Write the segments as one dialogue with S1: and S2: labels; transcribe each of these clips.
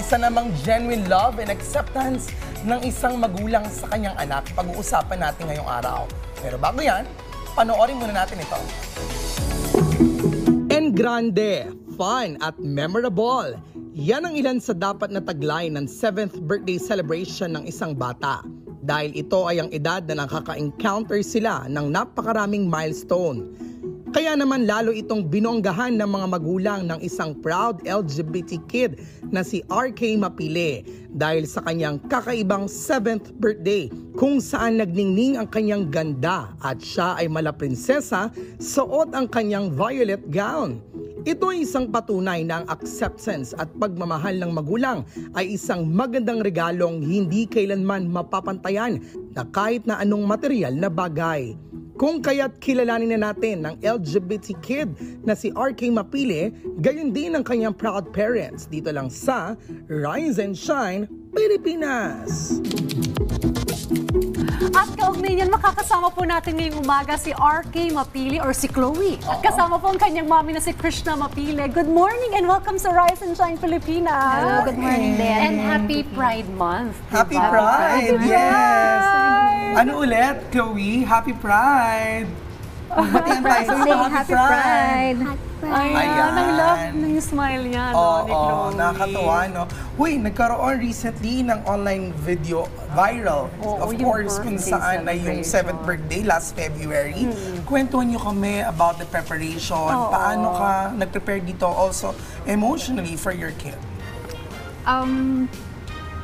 S1: Isa namang genuine love and acceptance ng isang magulang sa kanyang anak. Pag-uusapan natin ngayong araw. Pero bago yan, panoorin muna natin ito. En grande, fun at memorable. Yan ang ilan sa dapat na taglay ng 7th birthday celebration ng isang bata. Dahil ito ay ang edad na nakaka-encounter sila ng napakaraming milestone. Kaya naman lalo itong binonggahan ng mga magulang ng isang proud LGBT kid na si RK Mapile dahil sa kanyang kakaibang 7th birthday kung saan nagningning ang kanyang ganda at siya ay mala prinsesa, suot ang kanyang violet gown. Ito ay isang patunay na ang acceptance at pagmamahal ng magulang ay isang magandang regalong hindi kailanman mapapantayan na kahit na anong material na bagay. Kung kaya't kilalanin na natin ng LGBT kid na si RK Mapile, gayon din ang kanyang proud parents dito lang sa Rise and Shine, Pilipinas.
S2: At kaugnay niyan, makakasama po natin ngayong umaga si RK Mapile or si Chloe. At kasama po ang kanyang mami na si Krishna Mapile. Good morning and welcome sa Rise and Shine Pilipinas.
S3: Hello, good morning din.
S2: And happy Pride Month.
S1: Happy Pride! Yes! Ano ulit, Chloe? Happy Pride! Batihan tayo sa mga
S3: Happy Pride!
S1: Ayan.
S2: I love yung smile niya, ni Chloe.
S1: Nakakatuwa, no? Uy, nagkaroon recently ng online video viral. Of course, kung saan na yung 7th birthday last February. Kwentuhan niyo kami about the preparation. Paano ka nag-prepare dito also emotionally for your kid?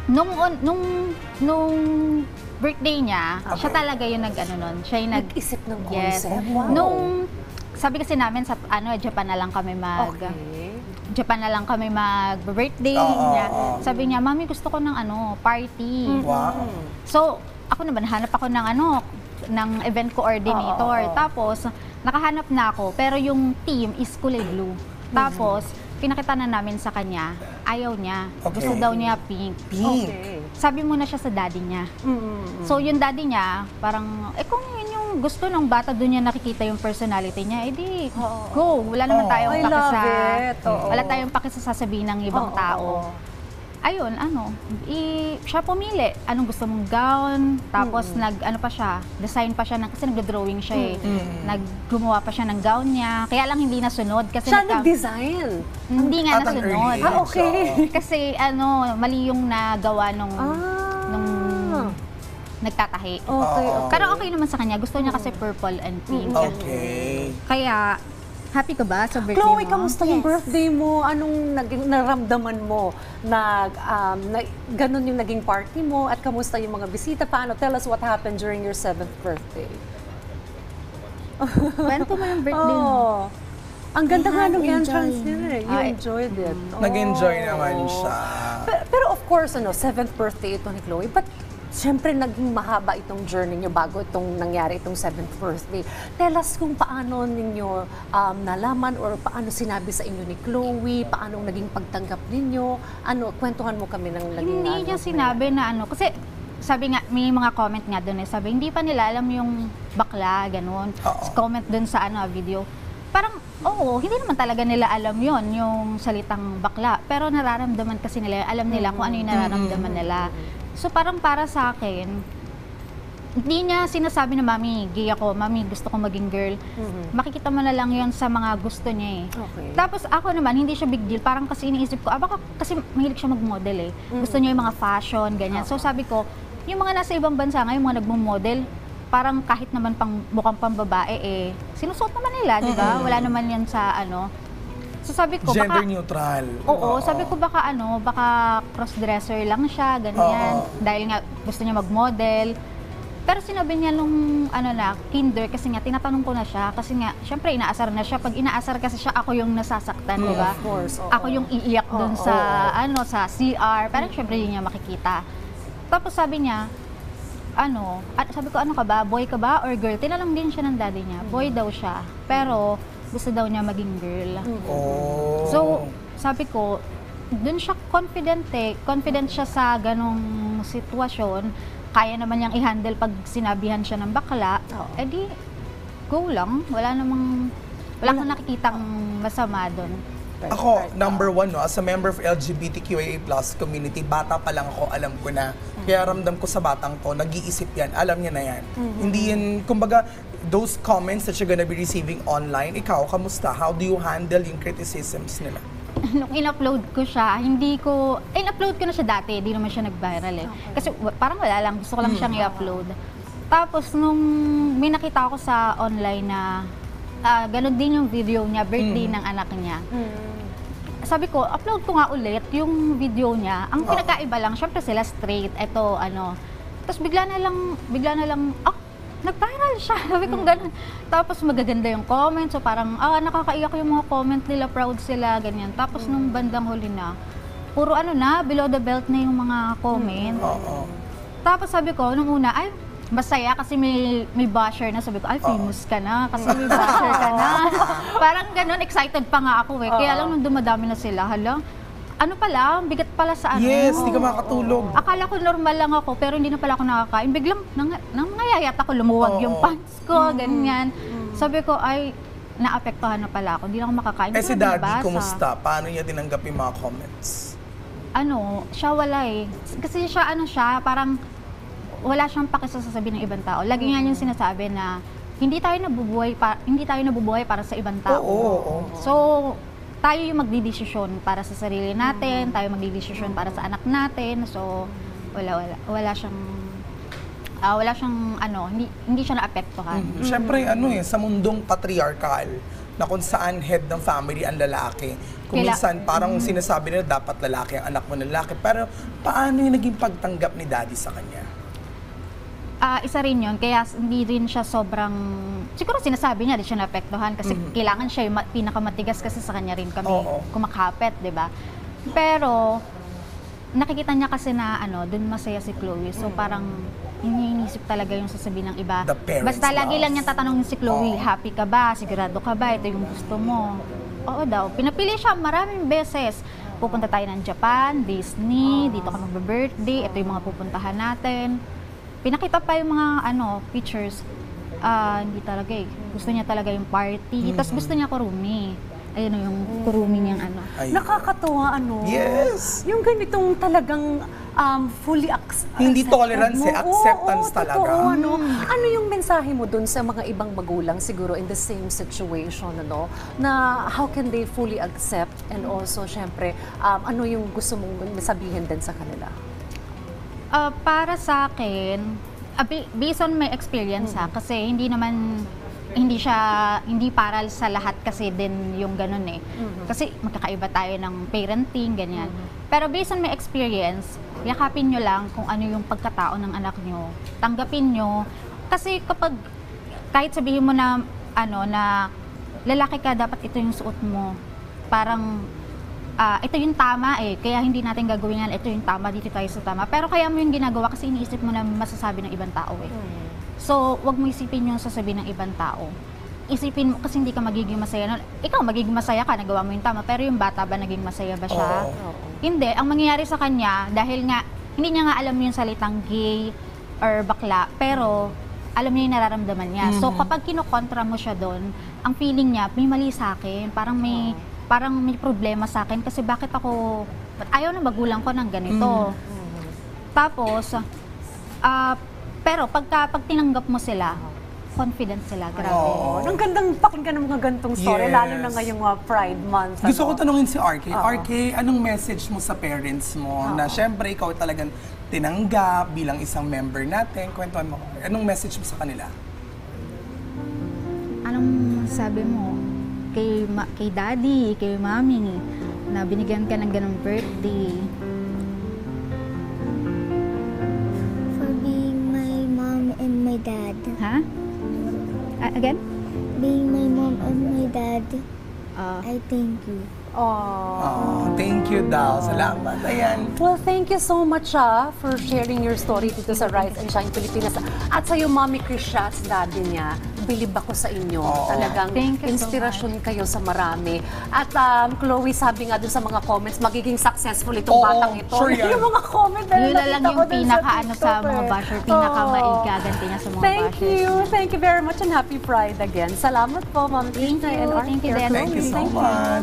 S3: Nung birthday niya, siya talaga yung nag-ano nun. Siya yung
S2: Nag-isip ng
S3: Yes.
S2: concept. Wow.
S3: Sabi kasi namin sa Japan na lang kami Japan na lang kami mag-birthday niya. Sabi niya, "Mami, gusto ko ng party."
S1: Wow.
S3: So, ako naman hanap ako ng event coordinator. Tapos nakahanap na ako, pero yung team is kulay blue. Tapos pinakita na namin sa kanya, ayaw niya.
S1: Okay.
S3: Gusto daw niya pink.
S1: Pink.
S3: Sabi muna siya sa daddy niya. So yung daddy niya, parang, kung yun yung gusto ng bata, doon niya nakikita yung personality niya, edi go. Wala naman tayong
S2: I love it.
S3: wala tayong pakisasasabihin ng ibang tao. Ayun, siya pumili. Anong gusto mong gown? Tapos design pa siya, kasi nagdo-drawing siya gumawa pa siya ng gown niya. Kaya lang hindi nasunod. Kasi
S2: Siya nag-design?
S3: Hindi nga
S1: At an
S3: nasunod.
S1: early age,
S2: Okay.
S3: Kasi mali yung nagawa nung nagtatahi.
S2: Okay.
S3: Pero okay naman sa kanya. Gusto niya kasi purple and pink.
S1: Okay.
S3: Kaya, happy ka ba sa birthday
S2: Chloe,
S3: mo?
S2: kamusta yung birthday mo? Anong naramdaman mo na ganun yung naging party mo? At kamusta yung mga bisita? Paano? Tell us what happened during your 7th birthday.
S3: Kwento mo yung birthday mo.
S2: Ang ganda nga nung
S3: enjoyed.
S2: entrance niya. You enjoyed it.
S1: Nag-enjoy naman siya.
S2: Pero of course, 7th birthday ito ni Chloe. But siyempre, naging mahaba itong journey niyo bago itong nangyari, itong 7th birthday. Tell us kung paano ninyo nalaman or paano sinabi sa inyo ni Chloe, paano naging pagtanggap ninyo. Kwentuhan mo kami ng naging
S3: Hindi niya sinabi na kasi sabi nga, may mga comment nga doon sabi, hindi pa nila alam yung bakla, ganun. Comment doon sa video. Parang, hindi naman talaga nila alam yon yung salitang bakla. Pero nararamdaman kasi nila, alam nila kung ano yung nararamdaman nila. So parang para sa akin, hindi niya sinasabi na, "Mami, gay ako, Mami, gusto ko maging girl." Makikita mo na lang yon sa mga gusto niya
S2: Okay.
S3: Tapos ako naman, hindi siya big deal. Parang kasi iniisip ko, baka kasi mahilig siya mag-model Gusto niya yung mga fashion, ganyan. So sabi ko, yung mga nasa ibang bansa ngayon, mga nagmo-model, parang kahit naman mukhang pambabae, sinusuot naman nila, di ba? Wala naman yan sa So sabi ko,
S1: Gender neutral.
S3: Sabi ko baka cross-dresser lang siya, ganyan. Dahil nga gusto niya mag-model. Pero sinabi niya nung kinder, kasi nga tinatanong ko na siya, kasi nga syempre inaasar na siya. Pag inaasar kasi siya, ako yung nasasaktan, di ba?
S2: Of course.
S3: Ako yung iiyak dun sa sa CR, parang syempre yun niya makikita. Tapos sabi niya, sabi ko, ano ka ba? Boy ka ba or girl? Tinanong din siya ng daddy niya. Boy daw siya. Pero gusto daw niya maging girl. So, sabi ko, dun siya confident siya sa ganong sitwasyon. Kaya naman niyang i-handle pag sinabihan siya ng bakla. Edi, go lang. Wala akong nakikitang masama dun.
S1: Ako, number one, no, as a member of LGBTQIA+ community, bata pa lang ako, alam ko na. Kaya ramdam ko sa batang to, nag-iisip yan, alam niya na yan. Hindi yan, kumbaga, those comments that you're gonna be receiving online, ikaw, kamusta? How do you handle yung criticisms nila?
S3: Nung in-upload ko siya, in-upload ko na siya dati, di naman siya nag-viral eh. Kasi parang wala lang, gusto ko lang siyang i-upload. Tapos nung may nakita ako sa online na ganun din yung video niya, birthday ng anak niya. Sabi ko, upload ko nga ulit yung video niya. Ang pinakaiba lang, syempre sila straight, eto ano. Tapos bigla na lang, nag-viral siya. Sabi ko ganun. Tapos magaganda yung comments, so parang, nakakaiyak yung mga comment nila, proud sila, ganyan. Tapos nung bandang huli na, puro below the belt na yung mga comment. Tapos sabi ko, nung una, masaya kasi may basher na. Sabi ko, famous ka na kasi may basher ka na. Parang ganun, excited pa nga ako eh. Kaya lang nung dumadami na sila, ano pala, bigat pala sa ano.
S1: Yes, di ka makatulog.
S3: Akala ko normal lang ako, pero hindi na pala ako nakakain. Biglang nangayayat ako, lumuwag yung pants ko, ganyan. Sabi ko, naapektuhan na pala ako, hindi na ako makakain.
S1: Si Daddy, kumusta? Paano niya tinanggap yung mga comments?
S3: Siya wala eh. Kasi siya, parang, wala siyang pakisasabi ng ibang tao. Lagi nga yung sinasabi na hindi tayo nabubuhay para sa ibang tao. So, tayo yung magdidesisyon para sa sarili natin, tayo magdidesisyon para sa anak natin. So, wala siyang hindi siya naapektuhan.
S1: Siyempre sa mundong patriarchal na kung saan head ng family ang lalaki. Kung minsan parang sinasabi nila dapat lalaki ang anak mo ng lalaki. Pero paano yung naging pagtanggap ni Daddy sa kanya?
S3: Isa rin yun, kaya hindi rin siya sobrang, siguro sinasabi niya, di siya naapektuhan kasi kailangan siya yung pinakamatigas kasi sa kanya rin kami kumakapit, di ba? Pero, nakikita niya kasi na dun masaya si Chloe, so parang iniisip talaga yung sasabihin ng iba. Basta lagi lang niya tatanungin si Chloe, happy ka ba? Sigurado ka ba? Ito yung gusto mo. Oo daw, pinapili siya maraming beses. Pupunta tayo ng Japan, Disney, dito ka magbe-birthday, ito yung mga pupuntahan natin. Pinakita pa yung mga pictures, hindi talaga eh. Gusto niya talaga yung party, tapos gusto niya kurumi. Ayun yung kurumi niyang
S2: Nakakatuwa
S1: Yes!
S2: Yung ganitong talagang fully acceptance.
S1: Hindi tolerance acceptance talaga.
S2: Totoo, Ano yung mensahe mo dun sa mga ibang magulang siguro in the same situation, na how can they fully accept and also, syempre, ano yung gusto mong sabihin din sa kanila?
S3: Para sa akin, based on my experience kasi hindi para sa lahat kasi din yung ganun eh. Kasi magkakaiba tayo ng parenting, ganyan. Pero based on my experience, yakapin nyo lang kung ano yung pagkatao ng anak nyo. Tanggapin nyo. Kasi kahit sabihin mo na, na lalaki ka, dapat ito yung suot mo. Parang, ito yung tama eh, kaya hindi natin gagawin yan, ito yung tama, dito tayo sa tama. Pero kaya mo yung ginagawa kasi iniisip mo na masasabi ng ibang tao eh. So, wag mo isipin yung sasabihin ng ibang tao. Isipin mo, kasi hindi ka magiging masaya nun. Ikaw, magiging masaya ka, nagawa mo yung tama, pero yung bata ba, naging masaya ba siya? Hindi. Ang mangyayari sa kanya, dahil nga, hindi niya nga alam yung salitang gay or bakla, pero alam niya yung nararamdaman niya. So, kapag kinokontra mo siya doon, ang feeling niya, may mali sa akin, parang may problema sa akin kasi bakit ayaw na magulang ko ng ganito. Tapos, pero pag tinanggap mo sila, confident sila, grabe.
S2: Ang gandang pakinggan ng mga gantong story, lalo na ngayong Pride Month.
S1: Gusto ko tanungin si RK. RK, anong message mo sa parents mo na syempre ikaw talagang tinanggap bilang isang member natin? Kwentuhan mo. Anong message mo sa kanila?
S3: Anong sabi mo? Kay Daddy, kay Mami, na binigyan ka ng ganong birthday.
S4: For being my mom and my dad.
S3: Ha? Again?
S4: Being my mom and my dad, I thank you.
S1: Thank you daw. Salamat. Ayan.
S2: Well, thank you so much for sharing your story dito sa Rise and Shine Pilipinas. At sa'yo, Mommy Krisha, sa daddy niya, bilib ako sa inyo. Talagang inspirasyon kayo sa marami. At Chloe, sabi nga dun sa mga comments, magiging successful itong batang ito.
S1: Sure yan.
S2: Yung mga comment na
S3: Yun na lang yung sa mga basher, pinaka-maigaganti niya sa mga bashers.
S2: Thank you very much and happy Pride again. Salamat po, Ma'am Krisha and
S3: Thank you, Dennis.
S1: Thank you so much.